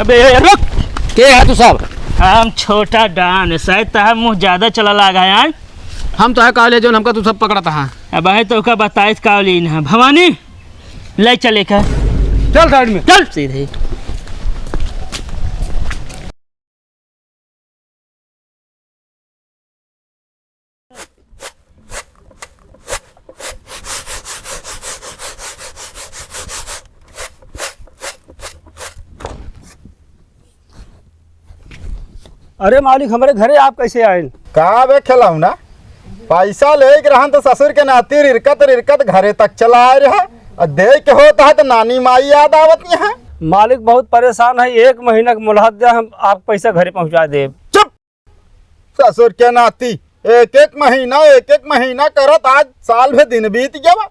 अबे रुक। के है तू सब? हम छोटा डान शायद तहा मुँह ज्यादा चला लगा है। हम तो है कॉलेज जो हमका तू सब पकड़ा था। अब है तो का बताइस कालीन है भवानी ले चले का। चल साइड में चल सीधे। अरे मालिक हमारे घरे आप कैसे आए? कहा बे खिलाऊ ना पैसा ले रहन तो ससुर के नाती रिरकत घरे तक चला आ रहा और देख के होता है तो नानी माई याद आवत है। मालिक बहुत परेशान है, 1 महीना का मुलाहत दे, हम आप पैसा घरे पहुंचा दे। चुप। ससुर के नाती एक महीना करत आज साल भर दिन बीत गया।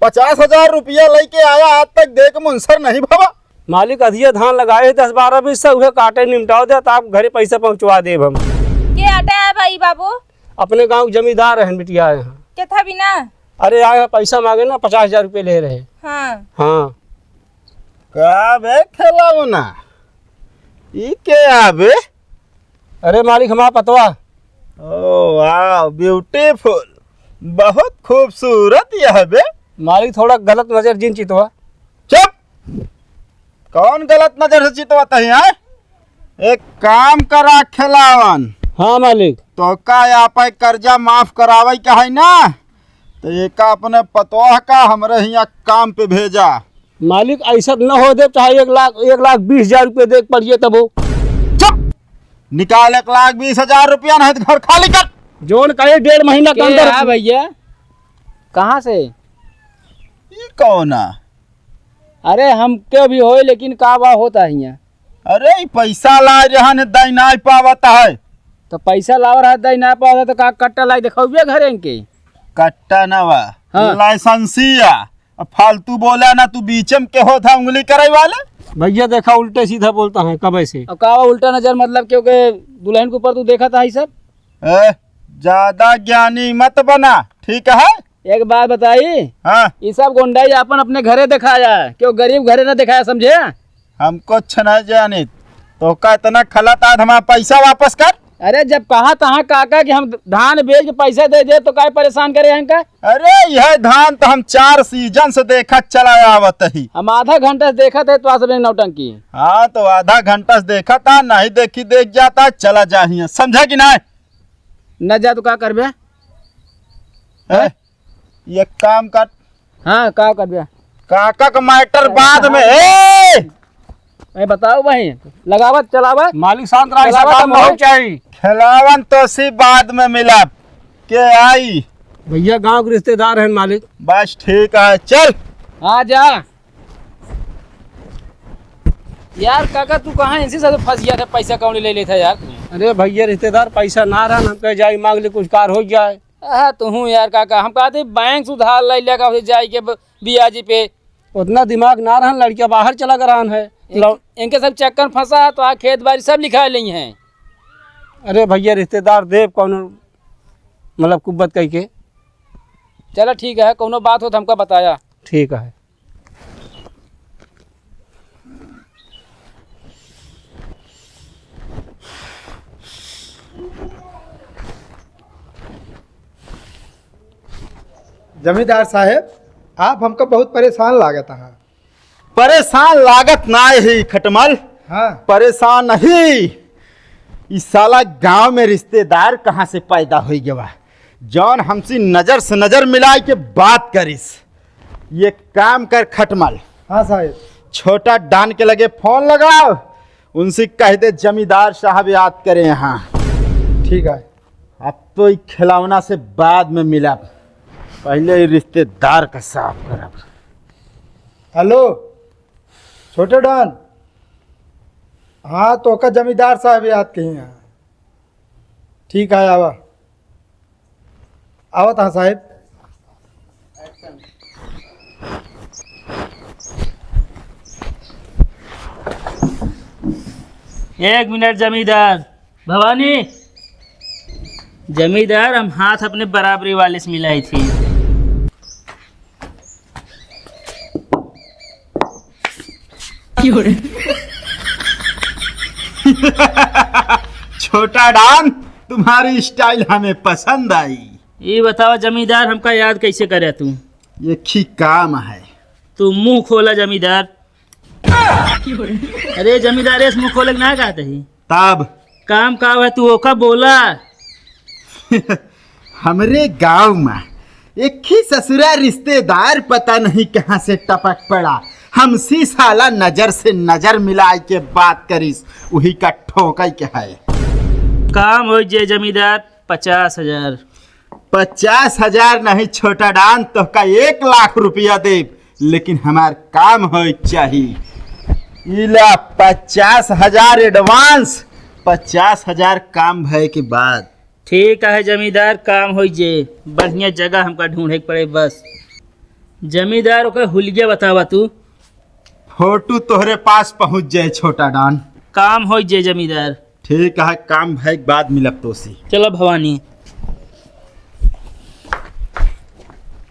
50,000 रुपया लेके आया आज तक देख मुंसर नहीं भवा। मालिक अधिया धान लगाए 10-12 से उहे काटे निमटाओ दे तो आप घरे पैसा पहुंचवा देब हम। के आटा है भाई बाबू? अपने गांव जमींदार हैं बिटिया यहाँ। क्या था बिना? अरे आए पैसा मांगे ना 50,000 रुपये ले रहे। हाँ का बे खिलाऊ ना ई के आबे? अरे मालिक हमारा पतवा। ओ वाह ब्यूटीफुल, बहुत खूबसूरत यह बे। मालिक थोड़ा गलत नजर जिन चितवा। चुप। कौन गलत नजर से चितवाता है? एक काम करा खिलावन। हाँ मालिक। तो का आप कर्जा माफ करावे का है ना तो एक अपने पतोह का हमरे यहाँ काम पे भेजा। मालिक ऐसा न हो दे चाहे 1,20,000 रुपये दे पड़िए तब हो। चुप। निकाल 1,20,000 रुपया नहीं तो घर खाली कर। जोन कहे 1.5 महीना के अंदर। भैया कहाँ से? ई कौन है? अरे हम के भी होए लेकिन का बा होता है यहाँ। अरे ई पैसा ला जहां दई नहीं पावता है तो पैसा लावर है दई ना पाओ तो का कट्टा लाई दिखाओगे घरे के? कट्टा नवा हाँ। लाइसेंसिया फालतू बोला ना तू बीचम के हो था उंगली करे वाले। भैया देखा उल्टे सीधा बोलता है कब ऐसे। अब का उल्टा नजर मतलब क्योंकि दुल्हन के ऊपर तू देखा था ये सब। ज्यादा ज्ञानी मत बना ठीक है। एक बात बताई, हाँ ये सब गुंडाई अपन अपने घरे दिखाया क्यों गरीब घरे ना दिखाया समझे? हमको छना जानी तो का इतना खलत आज हमारा पैसा वापस कर। अरे जब कहा तहाँ काका कि हम धान बेच के पैसा दे दे तो काय परेशान करे हमका? अरे यह धान तो हम 4 सीजन से देखा चला आवत ही। हम आधा घंटा से देखा थे तो आ सब नौटंकी। हाँ तो आधा घंटा से देखा था नहीं देखी देख जाता चला जाहिए समझा कि नहीं? न जा तो का करबे? ये काम कर। हाँ का करबे? काका का मैटर बाद में। मैं बताओ भाई लगावत चलावत। मालिक शांत रहा, ऐसा काम नहीं चाहिए। खिलावन तो सी बाद में मिला के आई। भैया गांव के रिश्तेदार हैं मालिक। बस ठीक है चल। हाँ जा यार। काका तू कहाँ इनसे सब फंस गया था? पैसा कौन ले लेता यार? अरे भैया रिश्तेदार पैसा ना रहा हम कह जाए मांग ले कुछ कार हो जाए। हाँ तू यार काका हम कहते बैंक सुधार ले लेगा जाए के बियाजी पे। उतना दिमाग ना रहा, लड़कियां बाहर चला करान है। इनके सब चक्कर फंसा तो खेत बाड़ी सब लिखा ली हैं। अरे भैया रिश्तेदार देव कौन मतलब कुब्बत कह के। चलो ठीक है, कोनो बात हो तो हमको बताया। ठीक है। जमींदार साहब आप हमको बहुत परेशान लागत है। परेशान लागत ना ही खटमल। हाँ परेशान नहीं। इस साला गांव में रिश्तेदार कहाँ से पैदा हो गया जौन हमसे नजर से नजर मिला के बात करिस। ये काम कर खटमल। हाँ साहब। छोटा डान के लगे फोन लगाओ, उनसे कह दे जमींदार साहब याद करें यहाँ। ठीक है। अब तो ये खिलौना से बाद में मिला, पहले रिश्तेदार का साफ करब। हेलो छोटे डॉन। हाँ तो का जमींदार साहब याद कहीं हैं। ठीक है आवा आवत हाँ साहब। एक मिनट जमींदार। भवानी जमींदार हम हाथ अपने बराबरी वाले से मिलाई थी। छोटा डॉन, तुम्हारी स्टाइल हमें पसंद आई। ये बताओ जमींदार, हमका याद कैसे करे तू? ये ही काम है। तू मुंह खोला जमींदार। अरे जमींदार, ऐसे मुंह खोले के ना कहते ही। तब काम का है तू ओका बोला। हमरे गांव में एक ही ससुरा रिश्तेदार पता नहीं कहाँ से टपक पड़ा। हमसी साला नजर से नजर मिलाए के बात करिस, वही का ठोका क्या है। काम हो जे जमींदार 50,000। 50,000 नहीं छोटा डान, तो का 1,00,000 रुपया दे, लेकिन हमार काम हो चाहिए। इला 50,000 एडवांस, 50,000 काम भय के बाद। ठीक है जमींदार, काम हो जे। बढ़िया जगह हमका ढूंढे के पड़े बस। जमींदार ओकर हुलिया बतावा तू। फोटो तोहरे पास पहुंच जाए छोटा डान। काम हो जे जमींदार। ठीक है, काम भय के बाद मिलब तोसी। चलो भवानी।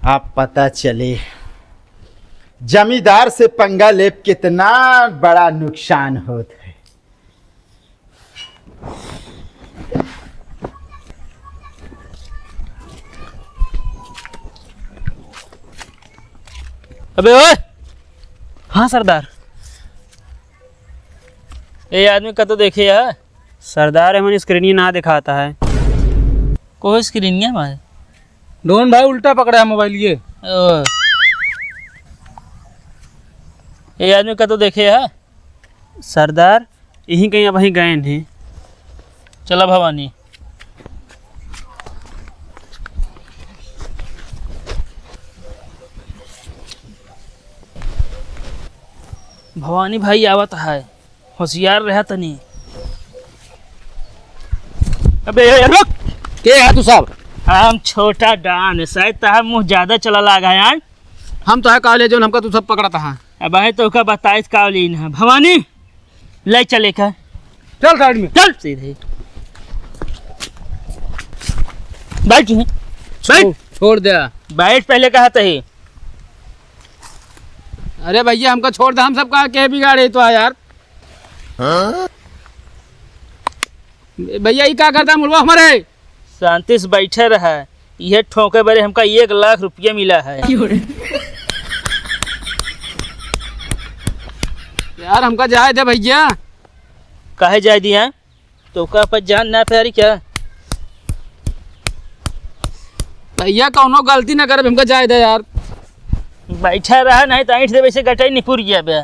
आप पता चले जमींदार से पंगा लेप कितना बड़ा नुकसान होता है। अबे ओए, हाँ सरदार। ये आदमी का तो देखे यार। सरदार हमें स्क्रीन ना दिखाता है। कोई स्क्रीन है हमारे। डोन भाई उल्टा पकड़ा है मोबाइल ये। ओ, ये आदमी का तो देखे यार। सरदार यहीं कहीं वहीं गए हैं। चलो भवानी। भवानी भाई आवत है, होशियार रहा तनी। अबे रुक। के है तू सब? हम छोटा डान, शायद तहार मुंह ज्यादा चला लागा यार। हम तो है काले जो हमका तू सब पकड़ा था। अब है तो का बताइस कालीन है। भवानी ले चले का। चल साइड में। चल सीधे बैठ। बैठ छोड़ दे। बैठ, पहले कहा ही। अरे भैया हमको छोड़ दे, हम सब कहा के बिगाड़े तो यार। भैया ये क्या करता मुर्गा हमारे? शांति से बैठे रहा। यह ठोके बरे हमका 1,00,000 रुपया मिला है। यार हमका जाए दे भैया। काहे जाए दिया? तो का पर जान ना प्यारी क्या? भैया कौनो गलती ना करे, हमका जाए दे यार। बैठा रहा नहीं तो ईंट से वैसे गटाई निपुर गया बे।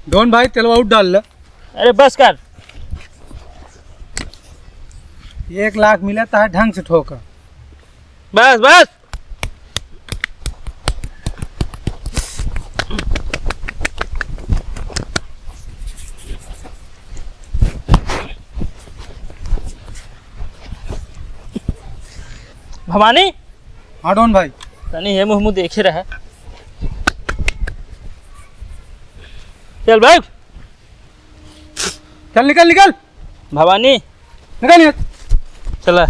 डॉन भाई तेलवा उठ डाल ले। अरे बस कर। 1,00,000 मिला था ढंग से ठोका। बस बस। भवानी। हाँ डॉन भाई। तनी ये मुँह देखे रहा। चल भाई, चल निकल निकल भवानी निकल निकल। चला।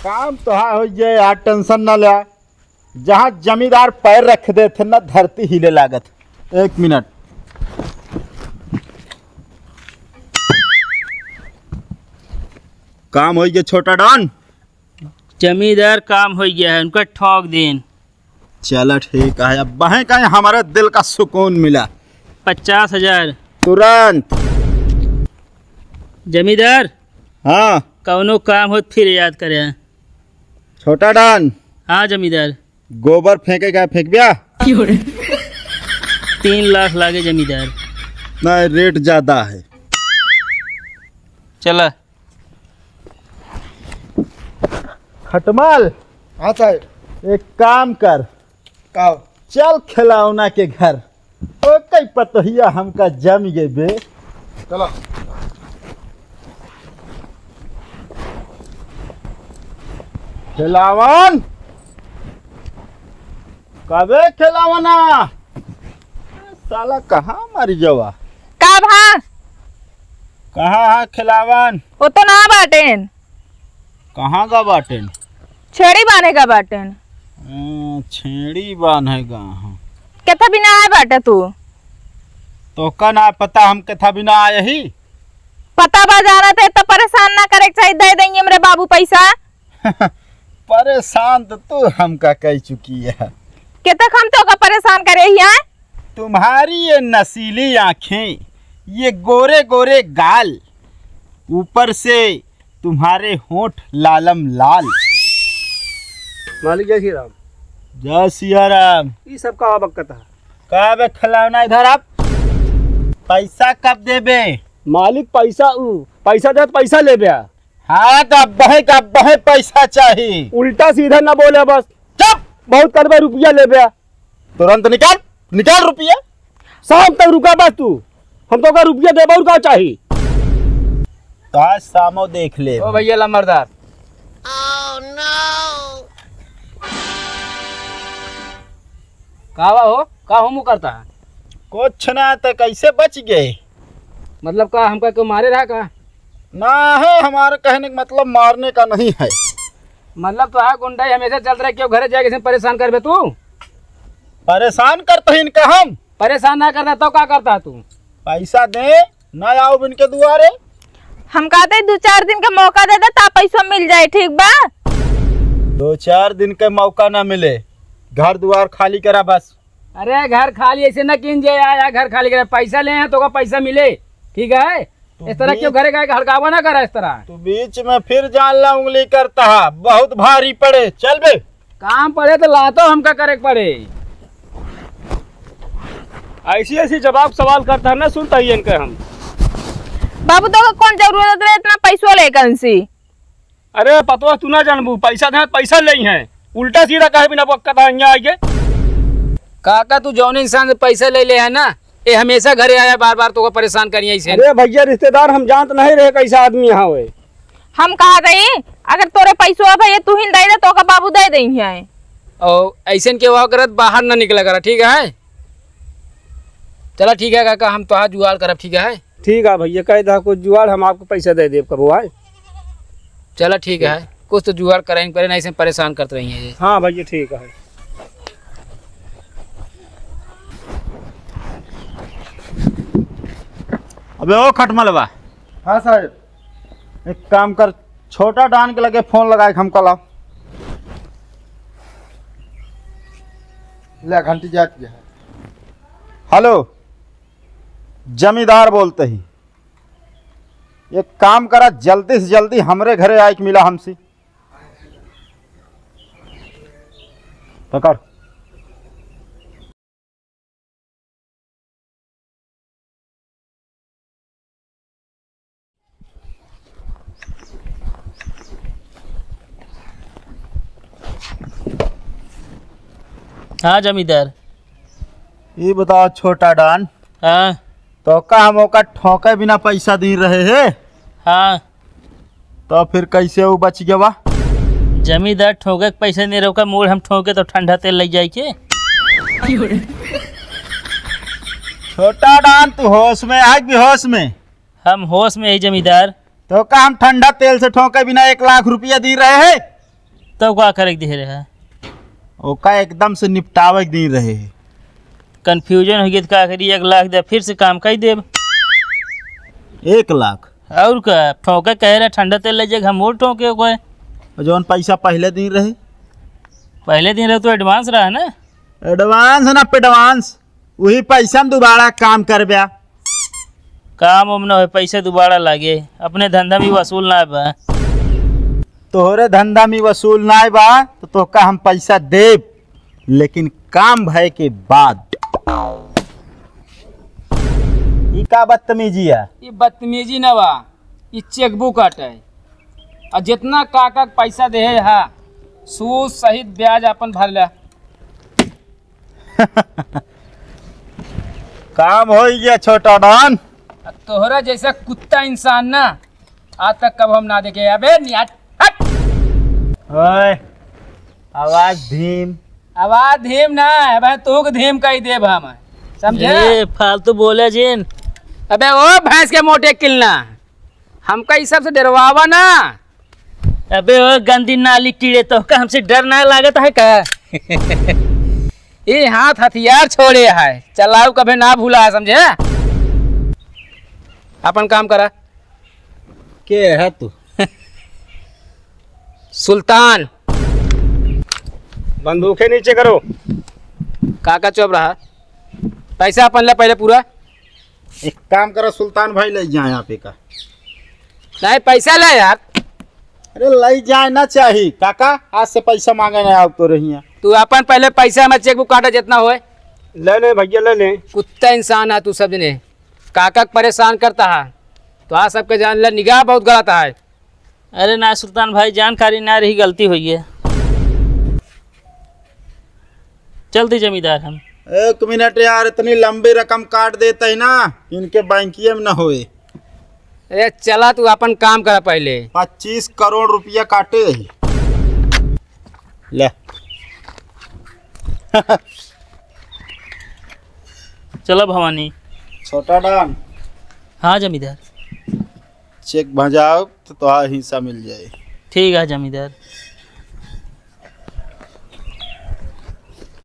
काम तो हाँ हो जाए यार, टेंशन ना ले। जहाँ जमींदार पैर रख दे थे ना, धरती हिले लागत। 1 मिनट। काम हो गया छोटा डॉन। जमींदार काम हो गया है, उनका ठोक देन। चलो ठीक है, अब बहें कहीं हमारे दिल का सुकून मिला। 50,000 तुरंत। जमींदार हाँ कौनो काम हो फिर याद करे। छोटा डॉन, हाँ जमींदार। गोबर फेंके क्या फेंक दिया? 3,00,000 लागे जमींदार। नहीं, रेट ज्यादा है। चला। खटमल, हाँ साहब। एक काम कर, का चल खिलौना के घर। ओ कई पतोहिया हमका जम गए बे। चलो। खिलावन कबे खिलावना? साला कहाँ मर जवा? का भा कहाँ है खिलावन? वो तो ना बाटेन, कहाँ का बाटेन? छेड़ी बाने का बाटेन। छेड़ी बांधेगा। हाँ केथा बिना आए बाटे तू? तो का ना पता हम कथा बिना आए ही। पता बा जाना थे तो परेशान ना करे के चाहिए, दे देंगे मेरे बाबू पैसा। परेशान तो तू हमका कह चुकी है। केतक हम तो का परेशान करे ही हैं? तुम्हारी ये नसीली आंखें, ये गोरे गोरे गाल, ऊपर से तुम्हारे होंठ लालम लाल। मालिक जय श्री राम। जय सिया राम। ये सब का बकता है। का बे खिलौना इधर आप, पैसा कब देबे? मालिक पैसा दे तो पैसा ले बे। हाँ तो अब बहे पैसा चाहिए। उल्टा सीधा ना बोले बस। चुप। बहुत करबे रुपया ले बे। तुरंत निकाल रुपया। शाम तक रुका बस तू, हम तो का रुपया देबे और का चाहिए। तो आज शामो देख ले। ओ भैया लंबरदार, का हो मुँह करता है? कुछ ना तो कैसे बच गए? मतलब का हमका क्यों मारे रहा का? ना है, हमारे कहने का मतलब मारने का नहीं है। मतलब तो हाँ गुंडा ही हमेशा चल रहा है, क्यों घरे जाके परेशान कर बे तू? परेशान करते हैं इनका हम। परेशान ना करना तो क्या करता तू? पैसा दे ना आओ इनके दुआरे। हम कहते 2-4 दिन का मौका दे दे ता पैसा मिल जाए, ठीक बा? 2-4 दिन का मौका ना मिले, घर द्वार खाली करा बस। अरे घर खाली ऐसे न किन जाए, आया घर खाली करे, पैसा ले हैं तो का पैसा मिले, ठीक है? इस तरह क्यों घरे गए हड़कावा ना करा इस तरह। तू बीच में फिर जानला उंगली करता है, बहुत भारी पड़े। चल बे। काम पड़े तो लातो हमका करे पड़े। ऐसी ऐसी जवाब सवाल करता है ना, सुनता ही इनके हम। बाबू तो कौन जरूरत रहे इतना पैसा लेकर सी? अरे पतवा तू ना जानबू, पैसा दे पैसा ले हैं, उल्टा सीधा कहे बिना बकता यहाँ आइए। काका तू जौन इंसान से पैसा ले ले है ना, ये हमेशा घरे आया बार बार तो को परेशान करिए इसे। अरे भैया रिश्तेदार हम जानते नहीं रहे कैसा आदमी यहाँ हुए। हम कहा रही अगर तोरे पैसा भैया तू ही दे दे तो का बाबू दे देंगे हैं। और ऐसे के हुआ करत बाहर ना निकला करा, ठीक है? चला ठीक है काका, हम तो हाथ जुगाड़ करब, ठीक है? ठीक है भैया, कह दा कुछ जुआड़, हम आपको पैसा दे देव कबो आए। चला ठीक है, कुछ तो जुगाड़ करेंगे, करे ना ऐसे परेशान करते रही है। हाँ भैया ठीक है। अबे ओ खटमलवा, हाँ साहब। एक काम कर, छोटा डान के लगे फोन लगा के हमको लाओ। ले घंटी जाती है। हेलो, जमींदार बोलते ही। एक काम करा, जल्दी से जल्दी हमरे घरे आके मिला हमसे। पकड़। हाँ जमींदार। ये बताओ छोटा डान, हाँ तो का हम ओका ठोके बिना पैसा दे रहे हैं, हाँ। तो फिर कैसे वो बच गया? वा जमींदार ठोके के पैसा नहीं रोका, मोड़ हम ठोके तो ठंडा तेल लग जाए के। छोटा डान, तू होश में आज भी होश में? हम होश में ही जमींदार। तो का हम ठंडा तेल से ठोके बिना 1 लाख रुपया दे रहे हैं? तो क्या करे दे रहा? ओका एकदम से निपटावे दे रहे हैं। कंफ्यूजन हो गई तो क्या करी, 1 लाख दे फिर से काम कर देब। 1 लाख और का ठोके कह रहा ठंडा तेल ले जाएगा, हम और ठोके कोई। जौन पैसा पहले दिन रहे, पहले दिन रहे तो एडवांस रहा ना। एडवांस है ना पेडवांस, वही पैसा में दोबारा काम कर बया। काम उम ना हो, पैसा दोबारा लागे, अपने धंधा में वसूल ना बा। तोहरे धंधा में वसूल ना बा तो तोका हम पैसा देब, लेकिन काम भय के बाद। ये का बदतमीजी है? ये बदतमीजी ना बा, ये चेकबुक हटे। और जितना काका के पैसा दे है हा, सूद सहित ब्याज अपन भर ले। काम हो गया छोटा डान। तोहरा जैसा कुत्ता इंसान ना आज तक कब हम ना देखे। अबे नियाट हट। ओए, आवाज धीम। आवाज धीम ना है भाई, तू को धीम कही देब हम, समझे? ए, फालतू बोले जिन। अबे ओ भैंस के मोटे किलना, हमका इस सब से डरवावा ना। अबे ओ गंदी नाली कीड़े, तो का हमसे डर ना लागत है का? ये हाथ हथियार छोड़े है, चलाऊ कभी ना भूला है, समझे? अपन काम करा। के है तू? सुल्तान। बंदूकें नीचे करो। काका चुप रहा। पैसा अपन ले पहले पूरा। एक काम करो सुल्तान भाई, ले जाए यहाँ पे का। नहीं पैसा ले यार। अरे ले जाए ना चाहिए काका, आज से पैसा मांगे ना आप तो रही हैं। तू अपन पहले पैसा में चेकबुक काटा जितना होए। ले ले भैया ले ले। कुत्ता इंसान है तू, सब ने काका को परेशान करता है तो आ सबके जान ले, निगाह बहुत गलत है। अरे ना सुल्तान भाई, जानकारी ना रही, गलती हुई है। चलते जमींदार हम। एक मिनट यार, इतनी लंबी रकम काट देते है ना, इनके बैंकिए में ना होए। अरे चला तू अपन काम करा पहले। 25 करोड़ रुपया काटे ले। चलो भवानी। छोटा डान, हाँ जमींदार। चेक भजाओ तो तुम्हारा हिस्सा मिल जाए। ठीक है जमींदार।